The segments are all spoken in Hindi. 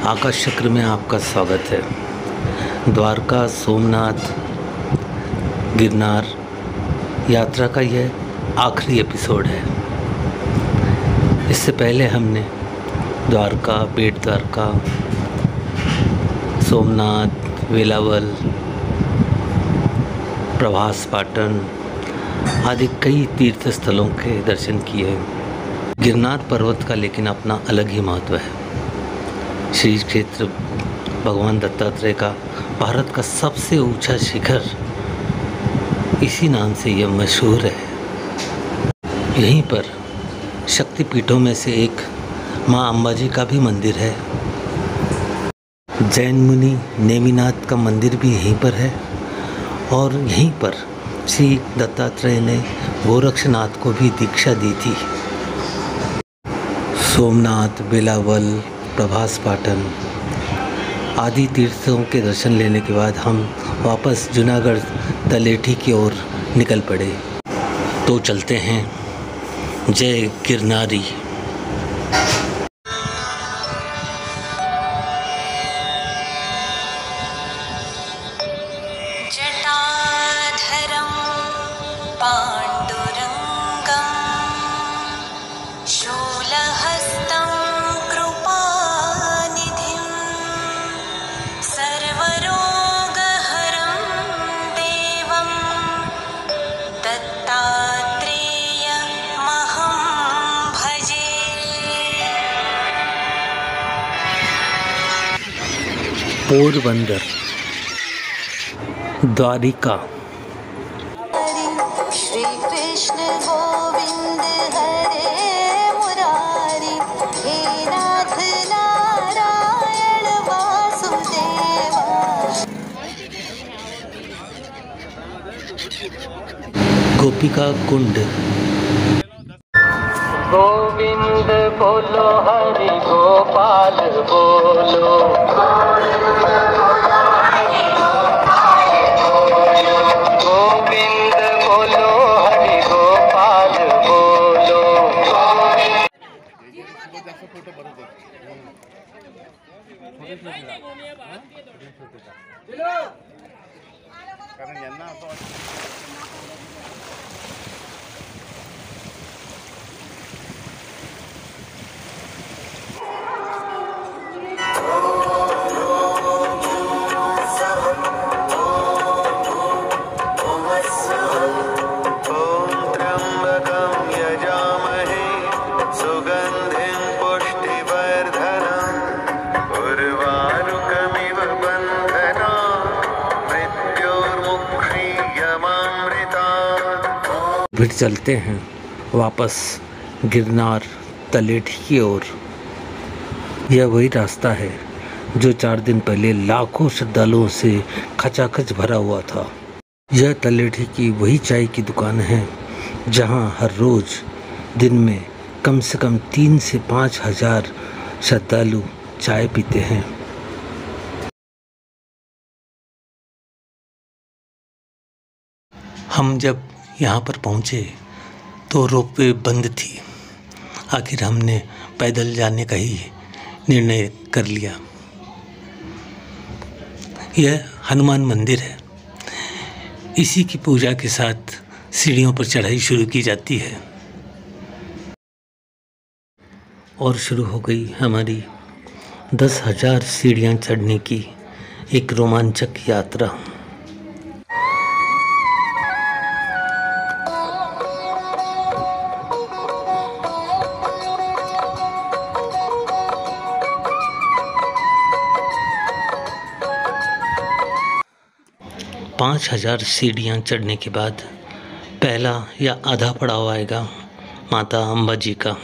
आकाश चक्र में आपका स्वागत है। द्वारका, सोमनाथ, गिरनार यात्रा का यह आखिरी एपिसोड है। इससे पहले हमने द्वारका, बेट द्वारका, सोमनाथ, वेलावल, प्रभास पाटन आदि कई तीर्थ स्थलों के दर्शन किए हैं। गिरनार पर्वत का लेकिन अपना अलग ही महत्व है। श्री क्षेत्र भगवान दत्तात्रेय का भारत का सबसे ऊंचा शिखर इसी नाम से यह मशहूर है। यहीं पर शक्तिपीठों में से एक माँ अंबाजी का भी मंदिर है। जैन मुनि नेमिनाथ का मंदिर भी यहीं पर है और यहीं पर श्री दत्तात्रेय ने गोरक्षनाथ को भी दीक्षा दी थी। सोमनाथ, वेलावल, प्रभास पाटन आदि तीर्थों के दर्शन लेने के बाद हम वापस जूनागढ़ तलेठी की ओर निकल पड़े। तो चलते हैं। जय गिरनारी। जटाधरं पाण्डुरङ्गं शूलहस्तं कृपानिधिं सर्वरोगहरं देवं दत्तात्रेयमहं भजे। पोरबंदर, द्वारिका। श्री कृष्ण गोविंद हरे मुरारी, हे नाथ नारायण वासुदेवा। गोपिका कुंड। गोविंद बोलो, हरि गोपाल बोलो, गोविंद बोलो, हरि गोपाल बोलो। फिर चलते हैं वापस गिरनार तलेठी की ओर। यह वही रास्ता है जो 4 दिन पहले लाखों श्रद्धालुओं से खचाखच भरा हुआ था। यह तलेठी की वही चाय की दुकान है जहां हर रोज दिन में कम से कम 3 से 5 हजार श्रद्धालु चाय पीते हैं। हम जब यहाँ पर पहुँचे तो रोपवे बंद थी। आखिर हमने पैदल जाने का ही निर्णय कर लिया। यह हनुमान मंदिर है। इसी की पूजा के साथ सीढ़ियों पर चढ़ाई शुरू की जाती है और शुरू हो गई हमारी 10,000 सीढ़ियाँ चढ़ने की एक रोमांचक यात्रा। पाँच 5,000 सीढ़ियाँ चढ़ने के बाद पहला या आधा पड़ाव आएगा माता अंबाजी का।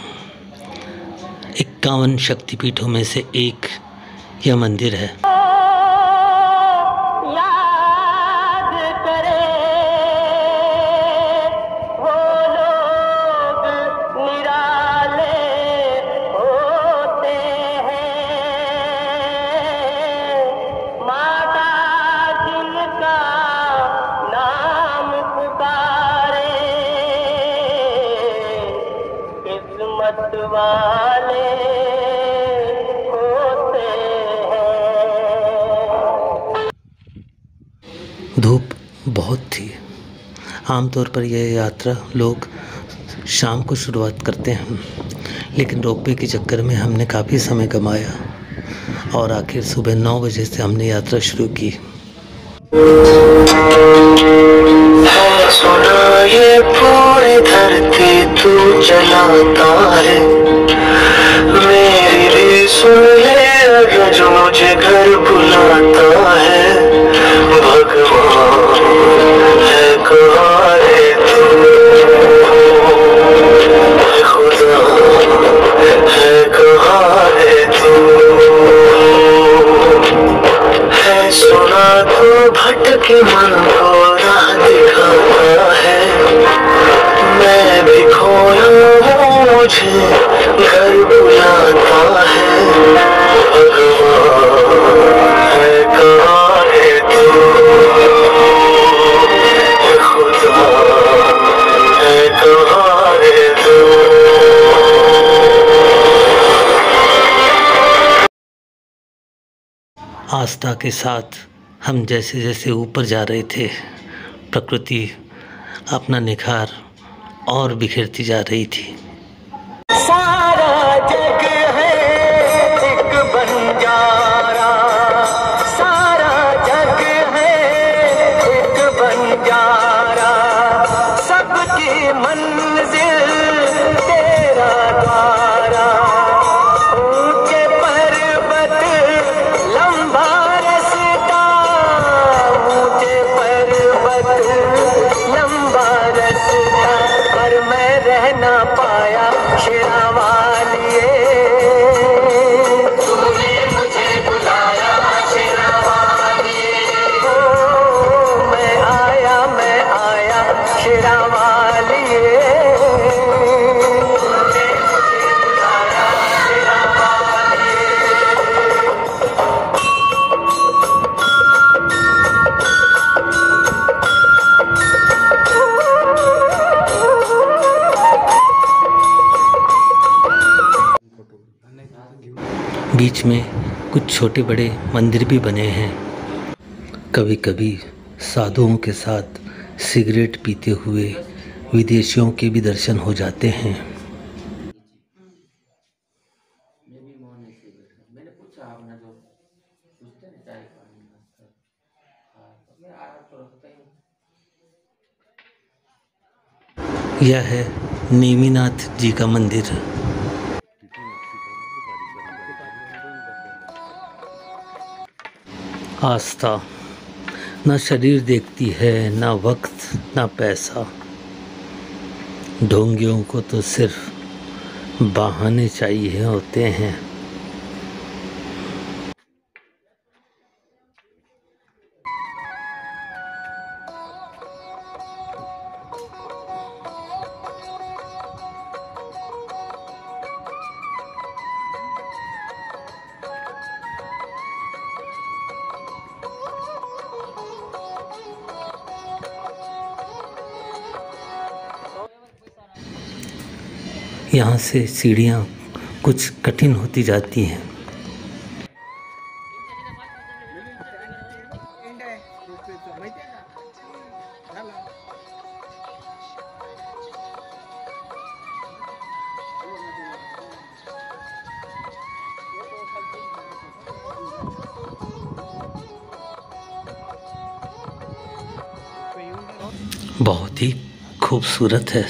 51 शक्तिपीठों में से एक यह मंदिर है। वाले होते बहुत थी। आमतौर पर यह यात्रा लोग शाम को शुरुआत करते हैं, लेकिन रोपवे के चक्कर में हमने काफ़ी समय गंवाया और आखिर सुबह 9 बजे से हमने यात्रा शुरू की। सुना ये पूरी धरती तू चलाता है, मेरी भी सुन ले अगर जो मुझे घर बुलाता है। भगवान है कहाँ रे तू, खुदा है कहाँ रे तू, है सुना तो भटके मन को राह दिखाता है। मैं भी खोया हूँ मुझे घर बुलाता है। भगवान है कहाँ रे तू, खुदा है कहाँ रे तू। आस्था के साथ हम जैसे जैसे ऊपर जा रहे थे, प्रकृति अपना निखार और बिखेरती जा रही थी। सारा जग है एक बंजारा, सारा जग है एक बंजारा, सबकी मंजिल तेरा द्वारा। ऊंचे पर्वत लंबा रास्ता, ऊंचे पर्वत लंबा रास्ता, पर मैं रह ना पाया शेरा वालिए। तूने मुझे बुलाया शेरा वालिए, ओ मैं आया शेरा वालिए। तूने मुझे बुलाया शेरा वालिए। बीच में कुछ छोटे बड़े मंदिर भी बने हैं। कभी कभी साधुओं के साथ सिगरेट पीते हुए विदेशियों के भी दर्शन हो जाते हैं। यह है नेमिनाथ जी का मंदिर। आस्था न शरीर देखती है, न वक्त, न पैसा। ढोंगियों को तो सिर्फ बहाने चाहिए होते हैं। यहाँ से सीढ़ियाँ कुछ कठिन होती जाती हैं। बहुत ही खूबसूरत है।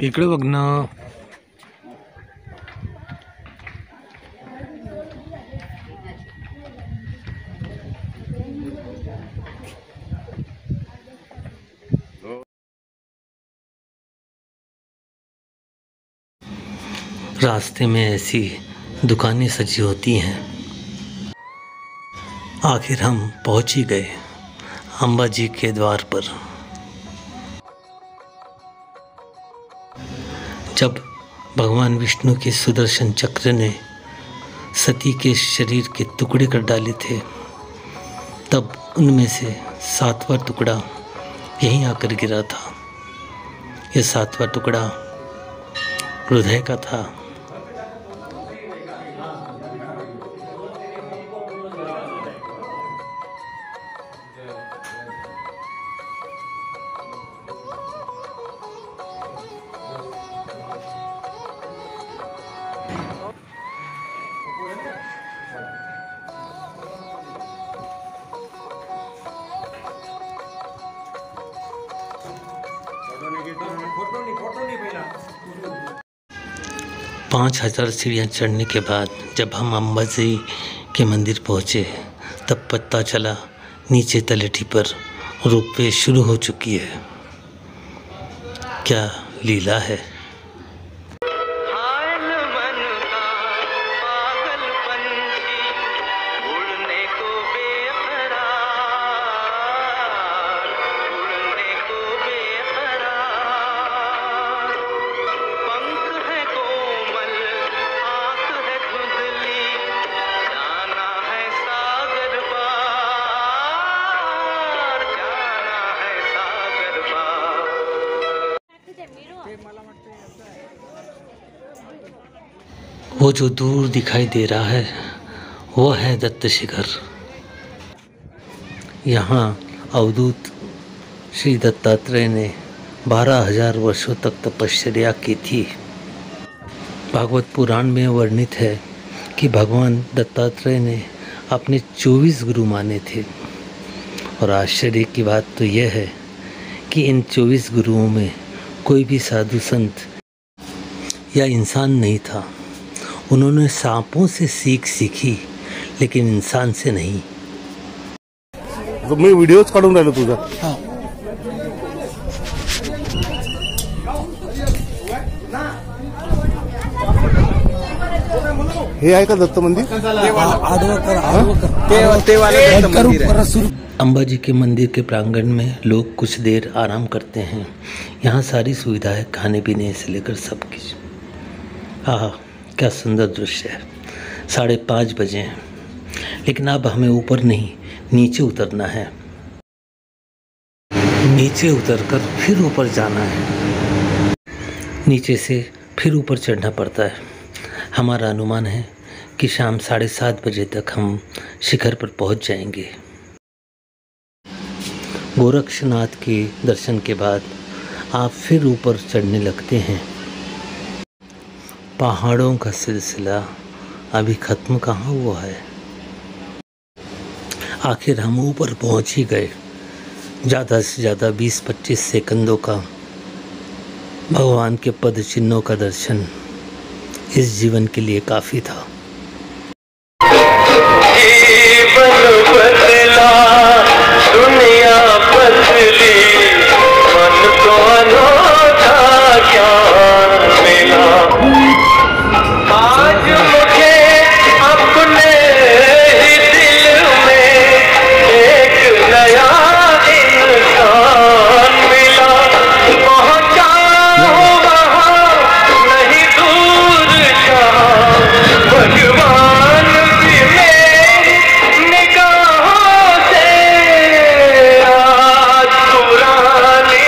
इकडे बघ ना। रास्ते में ऐसी दुकानें सजी होती हैं। आखिर हम पहुंच ही गए अम्बा जी के द्वार पर। जब भगवान विष्णु के सुदर्शन चक्र ने सती के शरीर के टुकड़े कर डाले थे, तब उनमें से 7वां टुकड़ा यहीं आकर गिरा था। ये 7वां टुकड़ा हृदय का था। फोटो नहीं पहला 5000 सीढ़ियाँ चढ़ने के बाद जब हम अंबाजी के मंदिर पहुँचे तब पता चला नीचे तलेठी पर रोपवे शुरू हो चुकी है। क्या लीला है। हाल मन का पागलपन की उड़ने को बेकरार, उड़ने को बेकरार। पंख है कोमल, आँख है धुंधली, जाना है सागर पार, जाना है सागर पार। वो जो दूर दिखाई दे रहा है वो है दत्त शिखर। यहाँ अवधूत श्री दत्तात्रेय ने 12,000 वर्षों तक तपश्चर्या की थी। भागवत पुराण में वर्णित है कि भगवान दत्तात्रेय ने अपने 24 गुरु माने थे। और आश्चर्य की बात तो यह है कि इन 24 गुरुओं में कोई भी साधु संत या इंसान नहीं था। उन्होंने सांपों से सीख सीखी लेकिन इंसान से नहीं। तो मी व्हिडिओच काढून राहिलो तुझा। हे आहे का दत्त मंदिर? अंबाजी के मंदिर के प्रांगण में लोग कुछ देर आराम करते हैं। यहाँ सारी सुविधाएं खाने पीने से लेकर सब कुछ। आहा, क्या सुंदर दृश्य है। 5:30 बजे हैं लेकिन अब हमें ऊपर नहीं नीचे उतरना है। नीचे उतरकर फिर ऊपर जाना है। नीचे से फिर ऊपर चढ़ना पड़ता है। हमारा अनुमान है कि शाम 7:30 बजे तक हम शिखर पर पहुंच जाएंगे। गोरक्षनाथ के दर्शन के बाद आप फिर ऊपर चढ़ने लगते हैं। पहाड़ों का सिलसिला अभी ख़त्म कहाँ हुआ है। आखिर हम ऊपर पहुँच ही गए। ज़्यादा से ज़्यादा 20-25 सेकंडों का भगवान के पद चिन्हों का दर्शन इस जीवन के लिए काफ़ी था। जीवन बदला, दुनिया बदली, मन को अनोखा ज्ञान मिला। आज मुझे अपने ही दिल में एक नया इंसान मिला। पहुंचा वहाँ नहीं दूर जहाँ भगवान भी मेरी निगाहों से आज पुरानी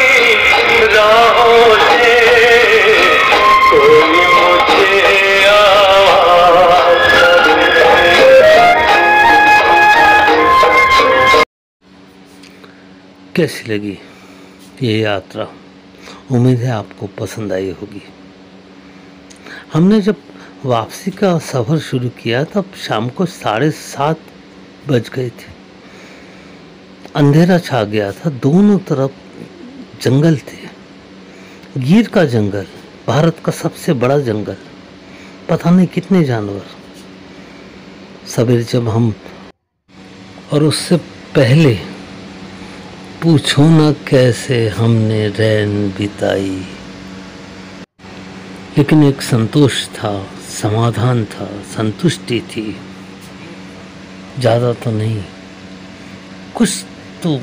राहों से कोई मुझे आवाज़ करे। कैसी लगी ये यात्रा। उम्मीद है आपको पसंद आई होगी। हमने जब वापसी का सफ़र शुरू किया तब शाम को 7:30 बज गए थे। अंधेरा छा गया था। दोनों तरफ जंगल थे। गिर का जंगल, भारत का सबसे बड़ा जंगल, पता नहीं कितने जानवर। सवेरे जब हम, और उससे पहले पूछो ना कैसे हमने रैन बिताई, लेकिन एक संतोष था, समाधान था, संतुष्टि थी। ज़्यादा तो नहीं, कुछ तो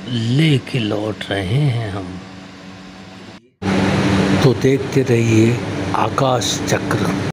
लेके लौट रहे हैं हम। तो देखते रहिए आकाश चक्र।